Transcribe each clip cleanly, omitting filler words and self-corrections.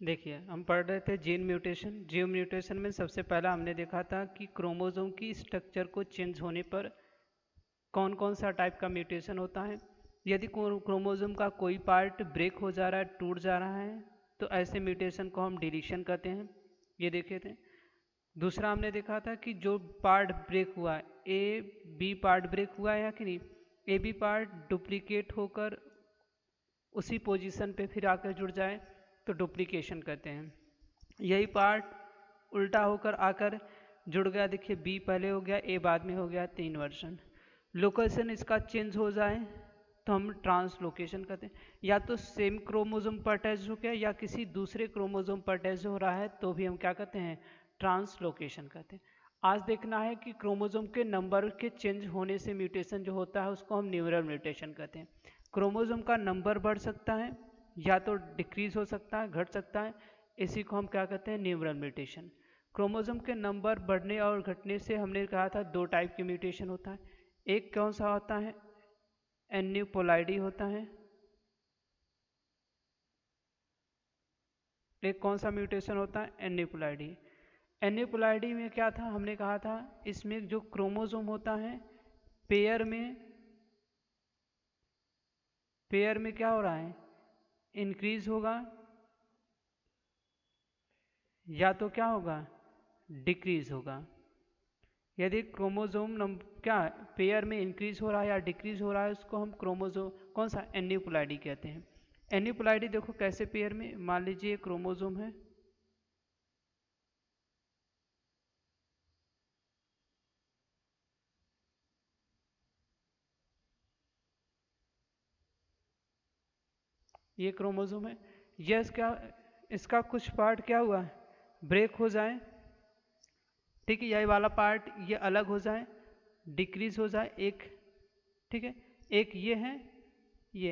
देखिए, हम पढ़ रहे थे जीन म्यूटेशन। जीन म्यूटेशन में सबसे पहला हमने देखा था कि क्रोमोसोम की स्ट्रक्चर को चेंज होने पर कौन कौन सा टाइप का म्यूटेशन होता है। यदि क्रोमोसोम का कोई पार्ट ब्रेक हो जा रहा है, टूट जा रहा है, तो ऐसे म्यूटेशन को हम डिलीशन कहते हैं। ये देखे थे। दूसरा हमने देखा था कि जो पार्ट ब्रेक हुआ है, ए बी पार्ट ब्रेक हुआ है या कि नहीं, ए बी पार्ट डुप्लीकेट होकर उसी पोजीशन पे फिर आकर जुड़ जाए तो डुप्लीकेशन कहते हैं। यही पार्ट उल्टा होकर आकर जुड़ गया, देखिए बी पहले हो गया, ए बाद में हो गया, 3 वर्जन। लोकेशन इसका चेंज हो जाए तो हम ट्रांसलोकेशन कहते हैं। या तो सेम क्रोमोसोम पर अटैच हो गया या किसी दूसरे क्रोमोसोम पर अटैच हो रहा है तो भी हम क्या कहते हैं, ट्रांसलोकेशन कहते हैं। आज देखना है कि क्रोमोसोम के नंबर के चेंज होने से म्यूटेशन जो होता है उसको हम न्यूरल म्यूटेशन कहते हैं। क्रोमोसोम का नंबर बढ़ सकता है या तो डिक्रीज हो सकता है, घट सकता है, इसी को हम क्या कहते हैं, न्यूरल म्यूटेशन। क्रोमोसोम के नंबर बढ़ने और घटने से हमने कहा था दो टाइप के म्यूटेशन होता है। एक कौन सा होता है, एन्यूपोलाइडी होता है। एक कौन सा म्यूटेशन होता है, एन्यूपोलाइडी। एन्यूपोलाइडी में क्या था, हमने कहा था इसमें जो क्रोमोसोम होता है पेयर में, पेयर में क्या हो रहा है, इंक्रीज होगा या तो क्या होगा, डिक्रीज होगा। यदि क्रोमोसोम क्या पेयर में इंक्रीज हो रहा है या डिक्रीज हो रहा है उसको हम क्रोमोसोम कौन सा, एन्यूपोलाइडी कहते हैं। एन्यूपोलाइडी देखो कैसे, पेयर में मान लीजिए क्रोमोसोम है, ये क्रोमोसोम है, यस क्या, इसका कुछ पार्ट क्या हुआ है, ब्रेक हो जाए, ठीक है, यही वाला पार्ट ये अलग हो जाए, डिक्रीज हो जाए एक, ठीक है, एक ये है, ये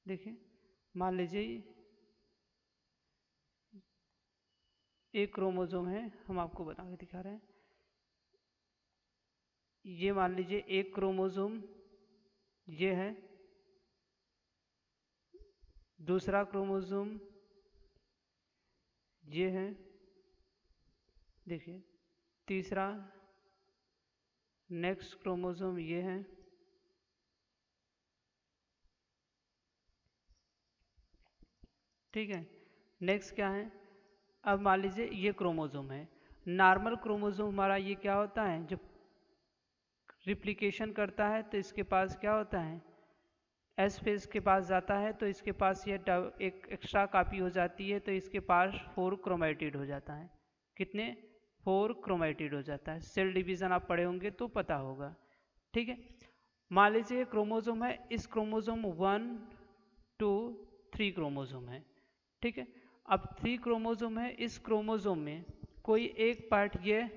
देखिए मान लीजिए एक क्रोमोसोम है, हम आपको बता के दिखा रहे हैं। ये मान लीजिए एक क्रोमोसोम ये है, दूसरा क्रोमोसोम ये है, देखिए तीसरा नेक्स्ट क्रोमोसोम ये है, ठीक है। नेक्स्ट क्या है, अब मान लीजिए ये क्रोमोसोम है, नॉर्मल क्रोमोसोम हमारा ये क्या होता है, जब रिप्लिकेशन करता है तो इसके पास क्या होता है, एस फेज के पास जाता है तो इसके पास ये एक एक्स्ट्रा कॉपी हो जाती है, तो इसके पास 4 क्रोमेटिड हो जाता है। कितने, 4 क्रोमेटिड हो जाता है। सेल डिवीजन आप पढ़े होंगे तो पता होगा, ठीक है। मान लीजिए क्रोमोसोम है, इस क्रोमोसोम 1 2 3 क्रोमोसोम है, ठीक है। अब 3 क्रोमोसोम है, इस क्रोमोसोम में कोई एक पार्ट ये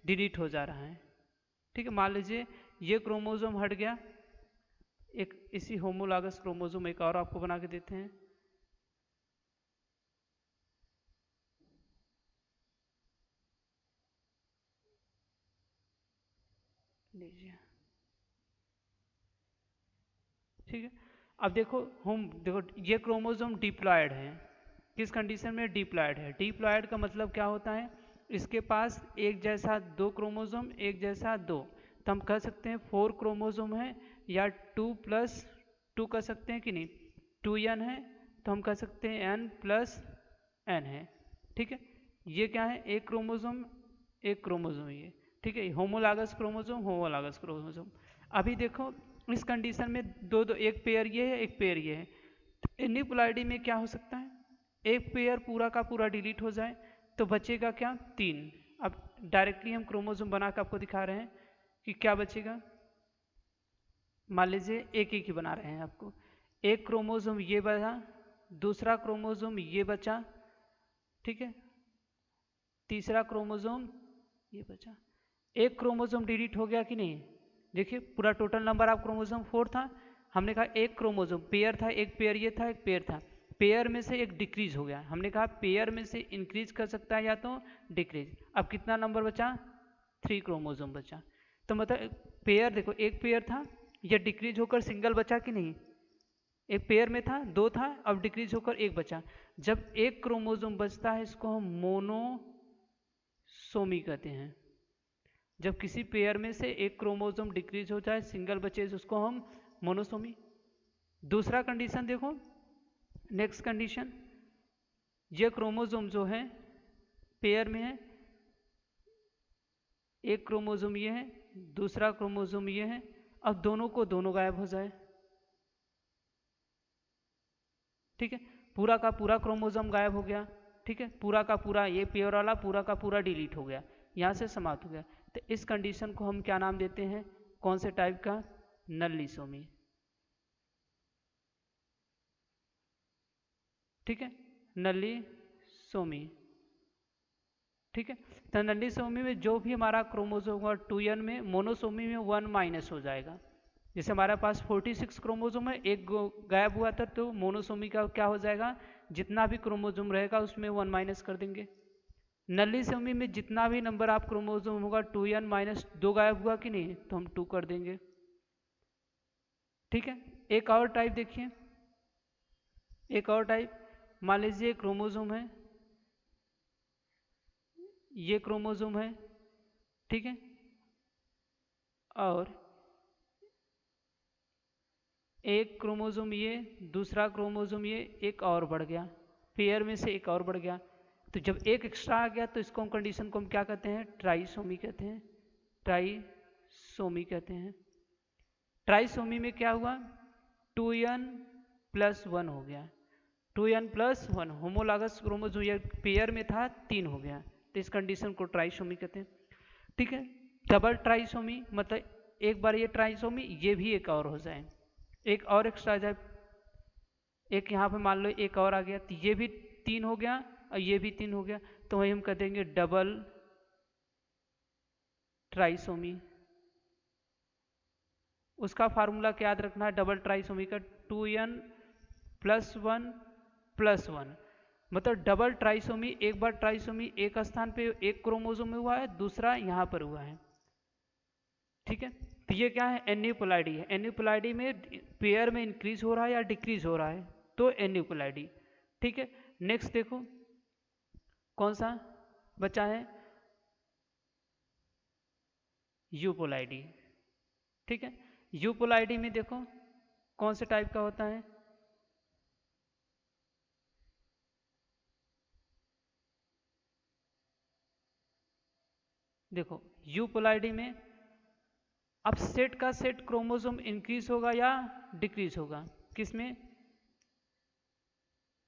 डिलीट हो जा रहा है, ठीक है। मान लीजिए ये क्रोमोसोम हट गया, एक इसी होमोलॉगस क्रोमोसोम एक और आपको बना के देते हैं, लीजिए, ठीक है। अब देखो होम, देखो ये क्रोमोसोम डिप्लॉयड है, किस कंडीशन में, डिप्लॉयड है। डिप्लॉयड का मतलब क्या होता है, इसके पास एक जैसा दो क्रोमोसोम, एक जैसा दो, तो हम कह सकते हैं 4 क्रोमोसोम है, या 2+2 कह सकते हैं कि नहीं, 2n है, तो हम कह सकते हैं n+n है, ठीक है। ये क्या है, एक क्रोमोसोम, एक क्रोमोसोम ये, ठीक है, होमोलॉगस क्रोमोसोम, होमोलॉगस क्रोमोसोम। अभी देखो इस कंडीशन में दो दो, एक पेयर ये है, एक पेयर ये है, तो इनिक्वलिटी में क्या हो सकता है, एक पेयर पूरा का पूरा डिलीट हो जाए तो बचेगा क्या, 3। अब डायरेक्टली हम क्रोमोसोम बना के आपको दिखा रहे हैं कि क्या बचेगा। मान लीजिए एक एक ही बना रहे हैं आपको, एक क्रोमोसोम ये बचा, दूसरा क्रोमोसोम ये बचा, ठीक है, तीसरा क्रोमोसोम ये बचा। एक क्रोमोसोम डिलीट हो गया कि नहीं, देखिए पूरा टोटल नंबर ऑफ क्रोमोसोम 4 था, हमने कहा एक क्रोमोसोम पेयर था, एक पेयर ये था, एक पेयर था, पेयर में से एक डिक्रीज हो गया, हमने कहा पेयर में से इंक्रीज कर सकता है या तो डिक्रीज। अब कितना नंबर बचा, 3 क्रोमोसोम बचा, तो मतलब पेयर देखो एक पेयर था, यह डिक्रीज होकर सिंगल बचा कि नहीं, एक पेयर में था, दो था, अब डिक्रीज होकर एक बचा। जब एक क्रोमोसोम बचता है इसको हम मोनोसोमी कहते हैं। जब किसी पेयर में से एक क्रोमोसोम डिक्रीज हो जाए, सिंगल बचे, उसको हम मोनोसोमी। दूसरा कंडीशन देखो, नेक्स्ट कंडीशन, ये क्रोमोसोम जो है पेयर में है, एक क्रोमोसोम ये है, दूसरा क्रोमोसोम ये है, अब दोनों को दोनों गायब हो जाए, ठीक है, पूरा का पूरा क्रोमोसोम गायब हो गया, ठीक है, पूरा का पूरा ये पेयर वाला पूरा का पूरा डिलीट हो गया, यहां से समाप्त हो गया। तो इस कंडीशन को हम क्या नाम देते हैं, कौन से टाइप का, नल्लिसोमी, ठीक है, नल्लिसोमी, ठीक है। तो नल्लिसोमी में जो भी हमारा क्रोमोसोम होगा 2n में, मोनोसोमी में 1 माइनस हो जाएगा। जैसे हमारे पास 46 क्रोमोसोम है, एक गायब हुआ था, तो मोनोसोमी का क्या हो जाएगा, जितना भी क्रोमोसोम रहेगा उसमें 1 माइनस कर देंगे। नल्लिसोमी में जितना भी नंबर आप क्रोमोसोम होगा 2n माइनस 2 गायब हुआ कि नहीं, तो हम 2 कर देंगे, ठीक है। एक और टाइप देखिए, एक और टाइप, मान लीजिए क्रोमोसोम है, ये क्रोमोसोम है, ठीक है, और एक क्रोमोसोम ये, दूसरा क्रोमोसोम ये, एक और बढ़ गया, पेयर में से एक और बढ़ गया, तो जब एक एक्स्ट्रा आ गया तो इसको हम कंडीशन को हम क्या कहते हैं, ट्राइसोमी कहते हैं, ट्राइसोमी कहते हैं। ट्राइसोमी में क्या हुआ, 2n + 1 हो गया, 2n + 1 होमोलॉगस क्रोमोसोम, ये पेयर में था 3 हो गया, तो इस कंडीशन को ट्राइसोमी कहते हैं, ठीक है। डबल ट्राइसोमी मतलब एक बार ये ट्राइसोमी, ये भी एक और हो जाए, एक और एक्स्ट्रा आ जाए, एक यहाँ पे मान लो एक और आ गया, तो ये भी 3 हो गया और ये भी 3 हो गया, तो वही हम कह देंगे डबल ट्राइसोमी। उसका फार्मूला क्या याद रखना है डबल ट्राइसोमी का, 2n + 1 + 1, मतलब डबल ट्राइसोमी, एक बार ट्राइसोमी एक स्थान पे एक क्रोमोसोम में हुआ है, दूसरा यहाँ पर हुआ है, ठीक है। तो ये क्या है, एन्यूप्लॉइडी है, एन्यूप्लॉइडी में पेयर में इंक्रीज हो रहा है या डिक्रीज हो रहा है, तो एन्यूप्लॉइडी, ठीक है। नेक्स्ट देखो कौन सा बचा है, यूपोलाइडी, ठीक है। यूपोलाइडी में देखो कौन से टाइप का होता है, देखो यूपोलाइडी में अब सेट का सेट क्रोमोसोम इंक्रीज होगा या डिक्रीज होगा, किसमें,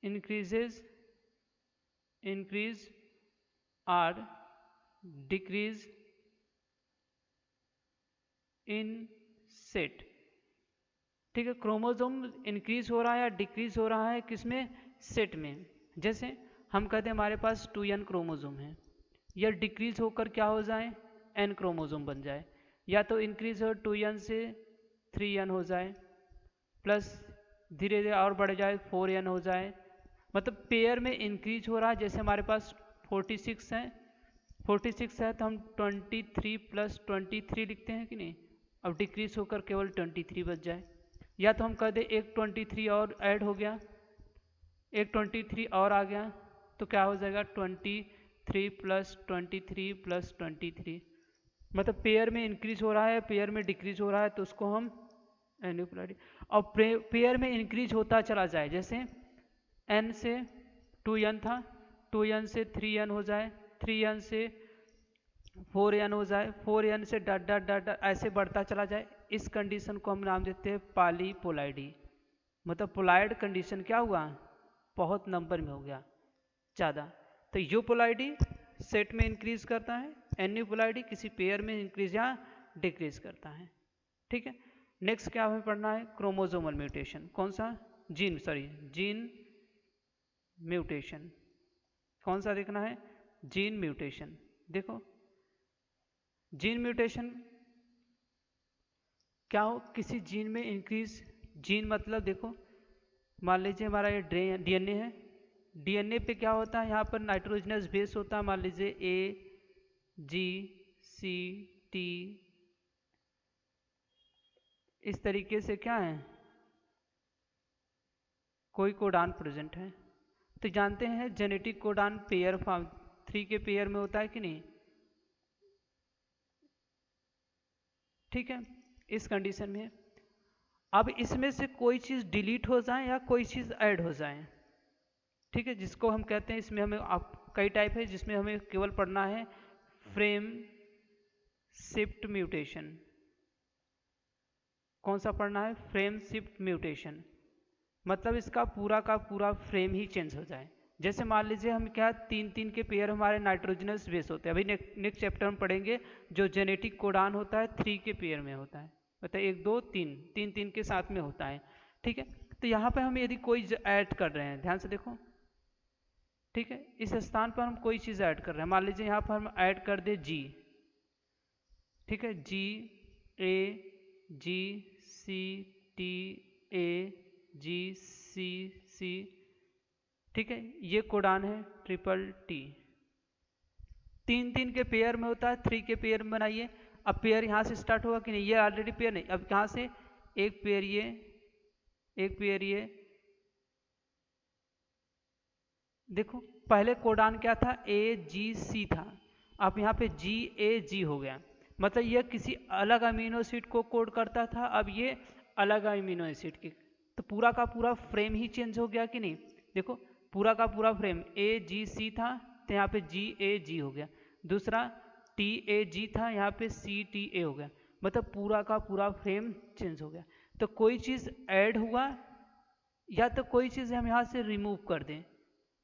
इंक्रीजेज, इंक्रीज और डिक्रीज इन सेट, ठीक है। क्रोमोसोम इंक्रीज हो रहा है या डिक्रीज हो रहा है किसमें, सेट में। जैसे हम कहते हैं हमारे पास 2n क्रोमोसोम है, यह डिक्रीज होकर क्या हो जाए, n क्रोमोसोम बन जाए, या तो इंक्रीज हो 2n से 3n हो जाए, प्लस धीरे धीरे और बढ़ जाए 4n हो जाए, मतलब पेयर में इंक्रीज हो रहा है। जैसे हमारे पास 46 है, 46 है तो हम 23 + 23 लिखते हैं कि नहीं, अब डिक्रीज होकर केवल 23 बच जाए, या तो हम कह दें एक 23 और ऐड हो गया, एक 23 और आ गया, तो क्या हो जाएगा 23 + 23 + 23, मतलब पेयर में इंक्रीज हो रहा है, पेयर में डिक्रीज हो रहा है, तो उसको हम एन्यूप्लॉइडी। और पेयर में इंक्रीज होता चला जाए, जैसे n से 2n था, 2n से 3n हो जाए, 3n से 4n हो जाए, 4n से डॉट डॉट डॉट ऐसे बढ़ता चला जाए, इस कंडीशन को हम नाम देते हैं पॉलीपोलाइडी, मतलब पोलाइड कंडीशन क्या हुआ, बहुत नंबर में हो गया ज़्यादा। तो यूपोलाइडी सेट में इंक्रीज करता है, एन्यूपोलाइडी किसी पेयर में इंक्रीज या डिक्रीज करता है, ठीक है। नेक्स्ट क्या हमें पढ़ना है, क्रोमोसोमल म्यूटेशन, कौन सा, जीन म्यूटेशन, कौन सा देखना है, जीन म्यूटेशन। देखो जीन म्यूटेशन क्या हो, किसी जीन में इंक्रीज, जीन मतलब देखो मान लीजिए हमारा ये डीएनए है, डीएनए पे क्या होता है, यहाँ पर नाइट्रोजनस बेस होता है, मान लीजिए AGCT, इस तरीके से क्या है, कोई कोडान प्रेजेंट है। तो जानते हैं जेनेटिक कोडान पेयर फॉर्म 3 के पेयर में होता है कि नहीं, ठीक है। इस कंडीशन में अब इसमें से कोई चीज़ डिलीट हो जाए या कोई चीज़ ऐड हो जाए, ठीक है, जिसको हम कहते हैं, इसमें हमें आप कई टाइप है, जिसमें हमें केवल पढ़ना है फ्रेम शिफ्ट म्यूटेशन। कौन सा पढ़ना है? Frame shift mutation. मतलब इसका पूरा का पूरा फ्रेम ही चेंज हो जाए। जैसे मान लीजिए हम क्या 3-3 के पेयर हमारे नाइट्रोजनस बेस होते हैं, अभी नेक्स्ट चैप्टर में पढ़ेंगे जो जेनेटिक कोडान होता है 3 के पेयर में होता है, मतलब 1 2 3 3 के साथ में होता है, ठीक है। तो यहाँ पे हम यदि कोई ऐड कर रहे हैं, ध्यान से देखो, ठीक है, इस स्थान पर हम कोई चीज़ ऐड कर रहे हैं, मान लीजिए यहाँ पर हम ऐड कर दे जी, ठीक है, जी ए जी सी टी ए जी सी सी, ठीक है, ये कोडान है ट्रिपल टी। 3-3 के पेयर में होता है, 3 के पेयर में बनाइए। अब पेयर यहाँ से स्टार्ट होगा कि नहीं, ये ऑलरेडी पेयर नहीं, अब कहाँ से एक पेयर ये, एक पेयर ये, देखो पहले कोडान क्या था, ए जी सी था, अब यहाँ पे जी ए जी हो गया, मतलब यह किसी अलग अमीनो एसिड को कोड करता था, अब ये अलग अमीनो एसिड की, तो पूरा का पूरा फ्रेम ही चेंज हो गया कि नहीं। देखो पूरा का पूरा फ्रेम ए जी सी था, तो यहाँ पे जी ए जी हो गया, दूसरा टी ए जी था, यहाँ पे सी टी ए हो गया, मतलब पूरा का पूरा फ्रेम चेंज हो गया। तो कोई चीज़ ऐड हुआ या तो कोई चीज़ हम यहाँ से रिमूव कर दें,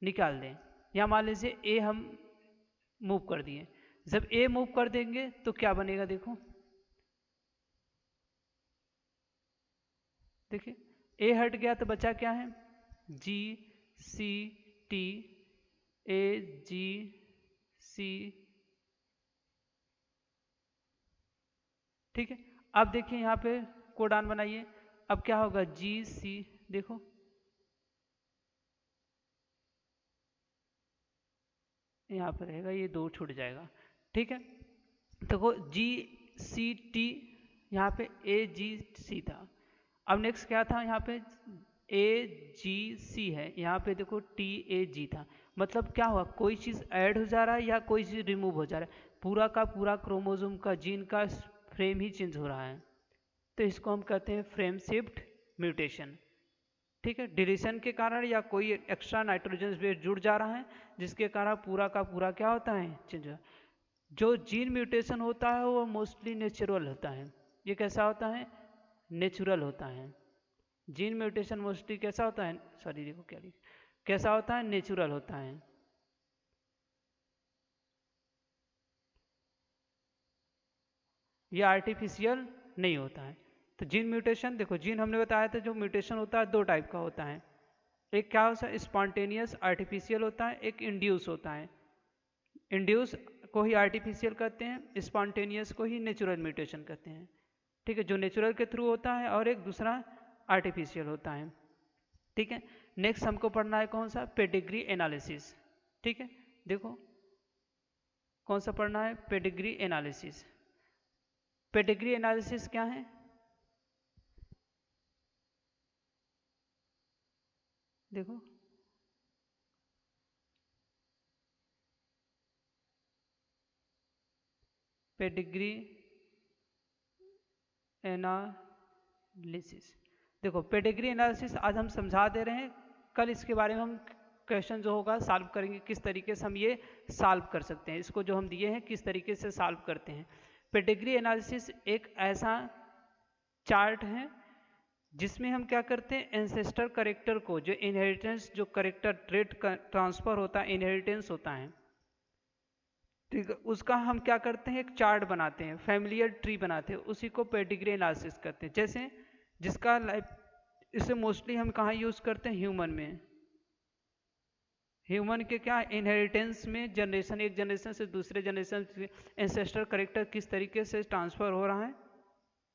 निकाल दें, या मान लीजिए ए हम मूव कर दिए, जब ए मूव कर देंगे तो क्या बनेगा, देखो देखिए ए हट गया तो बचा क्या है, जी सी टी ए जी सी, ठीक है। अब देखिए यहाँ पे कोडान बनाइए, अब क्या होगा, जी सी, देखो यहाँ पर रहेगा, ये 2 छूट जाएगा, ठीक है। देखो जी सी टी, यहाँ पे ए जी सी था, अब नेक्स्ट क्या था, यहाँ पे ए जी सी है, यहाँ पे देखो टी ए जी था, मतलब क्या हुआ, कोई चीज़ ऐड हो जा रहा है या कोई चीज़ रिमूव हो जा रहा है, पूरा का पूरा क्रोमोसोम का जीन का फ्रेम ही चेंज हो रहा है, तो इसको हम कहते हैं फ्रेम शिफ्ट म्यूटेशन, ठीक है। डिलीशन के कारण या कोई एक्स्ट्रा नाइट्रोजन बेस जुड़ जा रहा है, जिसके कारण पूरा का पूरा क्या होता है, चेंज। जो जीन म्यूटेशन होता है वो मोस्टली नेचुरल होता है, ये कैसा होता है, नेचुरल होता है। जीन म्यूटेशन मोस्टली कैसा होता है, सॉरी देखो क्या लिख, कैसा होता है, नेचुरल होता है। ये आर्टिफिशियल नहीं होता है। तो जीन म्यूटेशन, देखो जीन हमने बताया था, जो म्यूटेशन होता है 2 टाइप का होता है, एक क्या होता है, स्पॉन्टेनियस आर्टिफिशियल होता है, एक इंड्यूस होता है। इंड्यूस को ही आर्टिफिशियल कहते हैं, स्पॉन्टेनियस को ही नेचुरल म्यूटेशन कहते हैं, ठीक है, जो नेचुरल के थ्रू होता है और एक दूसरा आर्टिफिशियल होता है, ठीक है। नेक्स्ट हमको पढ़ना है कौन सा, पेडिग्री एनालिसिस, ठीक है। देखो कौन सा पढ़ना है, पेडिग्री एनालिसिस। पेडिग्री एनालिसिस क्या है, देखो पेडिग्री एनालिसिस, देखो पेडिग्री एनालिसिस आज हम समझा दे रहे हैं, कल इसके बारे में हम क्वेश्चन जो होगा सॉल्व करेंगे, किस तरीके से हम ये सॉल्व कर सकते हैं, इसको जो हम दिए हैं किस तरीके से सॉल्व करते हैं। पेडिग्री एनालिसिस एक ऐसा चार्ट है जिसमें हम क्या करते हैं, एंसेस्टर करेक्टर को, जो इनहेरिटेंस, जो करेक्टर ट्रेट ट्रांसफर होता है, इनहेरिटेंस होता है, ठीक है, उसका हम क्या करते हैं, एक चार्ट बनाते हैं, फैमिलियर ट्री बनाते हैं, उसी को पेडिग्री एनालिसिस करते हैं। जैसे जिसका लाइफ, इसे मोस्टली हम कहाँ यूज करते हैं, ह्यूमन में। ह्यूमन के क्या इनहेरिटेंस में, जनरेशन, एक जनरेशन से दूसरे जनरेशन एंसेस्टर करेक्टर किस तरीके से ट्रांसफर हो रहा है,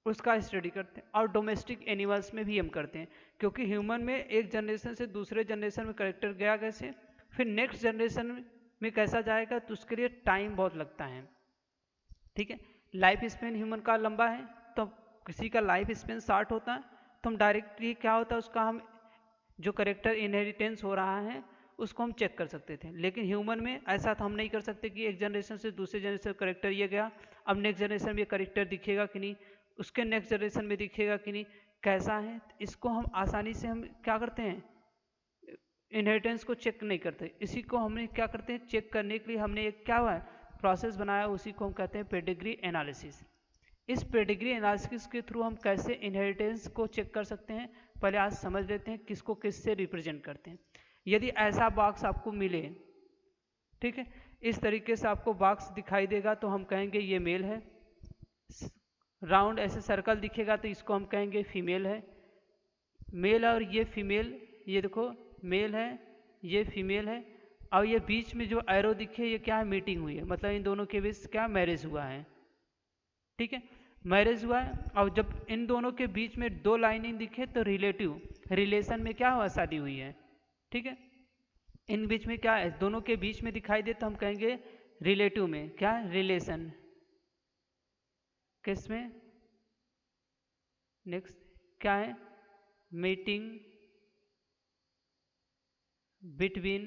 उसका स्टडी करते हैं। और डोमेस्टिक एनिमल्स में भी हम करते हैं, क्योंकि ह्यूमन में एक जनरेशन से दूसरे जनरेशन में करेक्टर गया कैसे, फिर नेक्स्ट जनरेशन में कैसा जाएगा, तो उसके लिए टाइम बहुत लगता है, ठीक है। लाइफ स्पेन ह्यूमन का लंबा है, तो किसी का लाइफ स्पेन 60 होता है, तो हम डायरेक्टली क्या होता है, उसका हम जो करेक्टर इनहेरिटेंस हो रहा है उसको हम चेक कर सकते थे, लेकिन ह्यूमन में ऐसा तो हम नहीं कर सकते कि एक जनरेशन से दूसरे जनरेशन करेक्टर ये गया, अब नेक्स्ट जनरेशन में ये करेक्टर दिखेगा कि नहीं, उसके नेक्स्ट जनरेशन में दिखेगा कि नहीं, कैसा है। इसको हम आसानी से हम क्या करते हैं, इनहेरिटेंस को चेक नहीं करते। इसी को हमने क्या करते हैं, चेक करने के लिए हमने एक क्या हुआ है प्रोसेस बनाया, उसी को हम कहते हैं पेडिग्री एनालिसिस। इस पेडिग्री एनालिसिस के थ्रू हम कैसे इनहेरिटेंस को चेक कर सकते हैं, पहले आज समझ लेते हैं किसको किससे रिप्रेजेंट करते हैं। यदि ऐसा बॉक्स आपको मिले, ठीक है, इस तरीके से आपको बॉक्स दिखाई देगा तो हम कहेंगे ये मेल है। राउंड ऐसे सर्कल दिखेगा तो इसको हम कहेंगे फीमेल है। मेल और ये फीमेल, ये देखो मेल है, ये फीमेल है, और ये बीच में जो एरो दिखे ये क्या है, मीटिंग हुई है, मतलब इन दोनों के बीच क्या मैरिज हुआ है, ठीक है, मैरिज हुआ है। और जब इन दोनों के बीच में दो लाइनिंग दिखे तो रिलेटिव रिलेशन में क्या हुआ, शादी हुई है, ठीक है। इन बीच में क्या है, दोनों के बीच में दिखाई दे तो हम कहेंगे रिलेटिव में क्या रिलेशन, किस में, नेक्स्ट क्या है, मीटिंग बिटवीन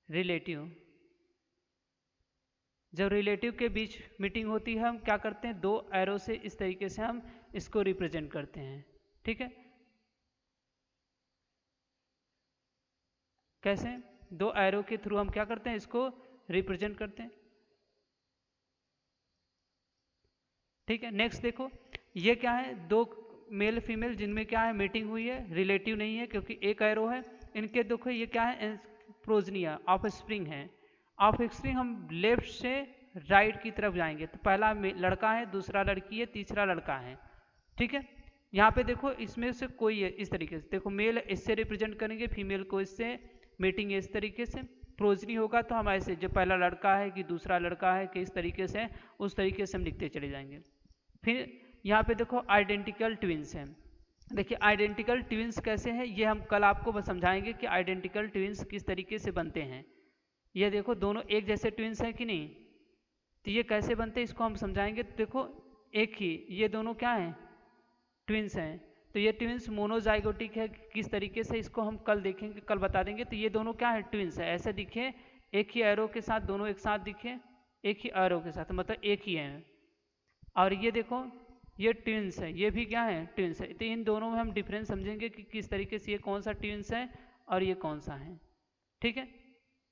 रिलेटिव। जब रिलेटिव के बीच मीटिंग होती है हम क्या करते हैं, दो एरो से इस तरीके से हम इसको रिप्रेजेंट करते हैं, ठीक है। कैसे, दो एरो के थ्रू हम क्या करते हैं, इसको रिप्रेजेंट करते हैं, ठीक है। नेक्स्ट देखो ये क्या है, दो मेल फीमेल जिनमें क्या है मीटिंग हुई है, रिलेटिव नहीं है क्योंकि एक एरो है। इनके देखो ये क्या है, प्रोजनिया ऑफ स्प्रिंग है। ऑफ स्प्रिंग हम लेफ्ट से राइट की तरफ जाएंगे तो पहला लड़का है, दूसरा लड़की है, तीसरा लड़का है, ठीक है। यहाँ पे देखो इसमें से कोई है, इस तरीके से देखो मेल इससे रिप्रेजेंट करेंगे, फीमेल को इससे, मीटिंग इस तरीके से। प्रोजनी होगा तो हम ऐसे जो पहला लड़का है कि दूसरा लड़का है कि इस तरीके से, उस तरीके से हम लिखते चले जाएंगे। फिर यहाँ पे देखो आइडेंटिकल ट्विंस हैं। देखिए आइडेंटिकल ट्विंस कैसे हैं, ये हम कल आपको समझाएंगे कि आइडेंटिकल ट्विंस किस तरीके से बनते हैं। ये देखो दोनों एक जैसे ट्विंस हैं कि नहीं, तो ये कैसे बनते हैं इसको हम समझाएंगे। तो देखो एक ही, ये दोनों क्या हैं, ट्विंस हैं। तो ये ट्विंस मोनोजाइगोटिक है, किस तरीके से इसको हम कल देखेंगे, कल बता देंगे। तो ये दोनों क्या है, ट्विंस है, ऐसे दिखे एक ही एरो के साथ, दोनों एक साथ दिखे एक ही एरो के साथ, मतलब एक ही है। और ये देखो ये ट्विंस है, ये भी क्या है, ट्विंस है। तो इन दोनों में हम डिफरेंस समझेंगे कि किस तरीके से ये कौन सा ट्विंस है और ये कौन सा है, ठीक है।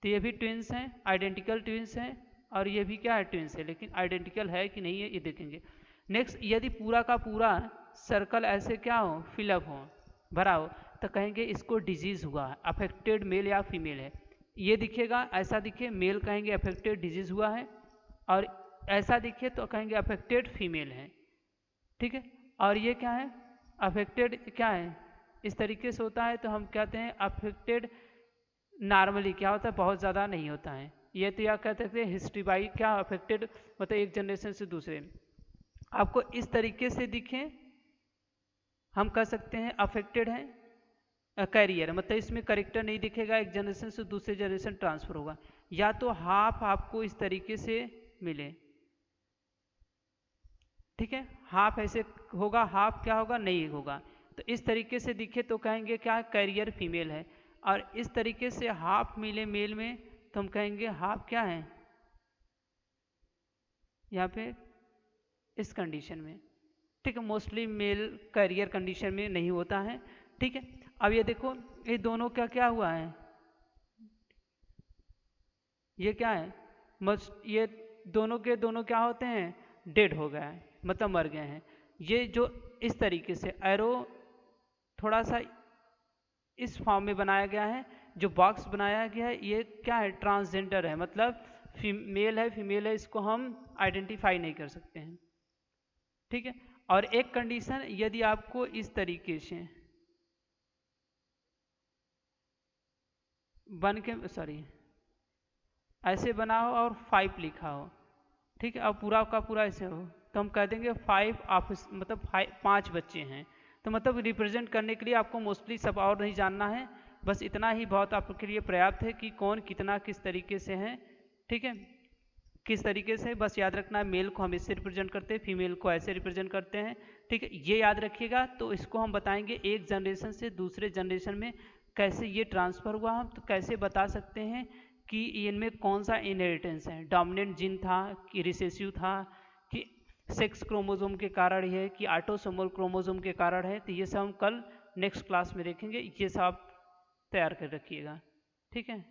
तो ये भी ट्विंस हैं, आइडेंटिकल ट्विंस हैं, और ये भी क्या है, ट्विंस है, लेकिन आइडेंटिकल है कि नहीं है ये देखेंगे। नेक्स्ट यदि पूरा का पूरा सर्कल ऐसे क्या हो, फिलअप हो, भरा हो, तो कहेंगे इसको डिजीज हुआ है, अफेक्टेड मेल या फीमेल है। ये दिखेगा, ऐसा दिखे मेल कहेंगे अफेक्टेड डिजीज हुआ है, और ऐसा दिखे तो कहेंगे अफेक्टेड फीमेल है, ठीक है। और ये क्या है, अफेक्टेड क्या है, इस तरीके से होता है तो हम कहते हैं अफेक्टेड नॉर्मली क्या होता है, बहुत ज़्यादा नहीं होता है। ये तो या कहते हैं हिस्ट्री बाई क्या अफेक्टेड, मतलब एक जनरेशन से दूसरे। आपको इस तरीके से दिखे हम कह सकते हैं अफेक्टेड है कैरियर, मतलब इसमें करेक्टर नहीं दिखेगा, एक जनरेशन से दूसरे जनरेशन ट्रांसफर होगा। या तो हाफ आपको इस तरीके से मिले, ठीक है, हाफ ऐसे होगा, हाफ क्या होगा, नहीं होगा। तो इस तरीके से दिखे तो कहेंगे क्या, कैरियर फीमेल है। और इस तरीके से हाफ मिले मेल में तो हम कहेंगे हाफ क्या है, यहाँ पे इस कंडीशन में, ठीक है। मोस्टली मेल कैरियर कंडीशन में नहीं होता है, ठीक है। अब ये देखो ये दोनों का क्या हुआ है, ये क्या है, ये दोनों के दोनों क्या होते हैं, डेड हो गए हैं, मतलब मर गए हैं। ये जो इस तरीके से एरो थोड़ा सा इस फॉर्म में बनाया गया है, जो बॉक्स बनाया गया है ये क्या है, ट्रांसजेंडर है, मतलब मेल है फीमेल है, इसको हम आइडेंटिफाई नहीं कर सकते हैं, ठीक है। और एक कंडीशन, यदि आपको इस तरीके से बन के ऐसे बना हो और 5 लिखा हो, ठीक है, और पूरा का पूरा ऐसे हो, तो हम कह देंगे 5 ऑफिस, मतलब 5 बच्चे हैं। तो मतलब रिप्रेजेंट करने के लिए आपको मोस्टली सब और नहीं जानना है, बस इतना ही बहुत आपके लिए पर्याप्त है कि कौन कितना किस तरीके से है, ठीक है। किस तरीके से, बस याद रखना है मेल को हम इससे रिप्रेजेंट करते हैं, फीमेल को ऐसे रिप्रेजेंट करते हैं, ठीक है, ये याद रखिएगा। तो इसको हम बताएंगे एक जनरेशन से दूसरे जनरेशन में कैसे ये ट्रांसफर हुआ। हम तो कैसे बता सकते हैं कि इनमें कौन सा इनहेरिटेंस है, डोमिनेंट जीन था कि रिसेसिव था कि सेक्स क्रोमोसोम के कारण है कि ऑटोसोमल क्रोमोसोम के कारण है। तो ये सब हम कल नेक्स्ट क्लास में देखेंगे, ये सब आप तैयार कर रखिएगा, ठीक है।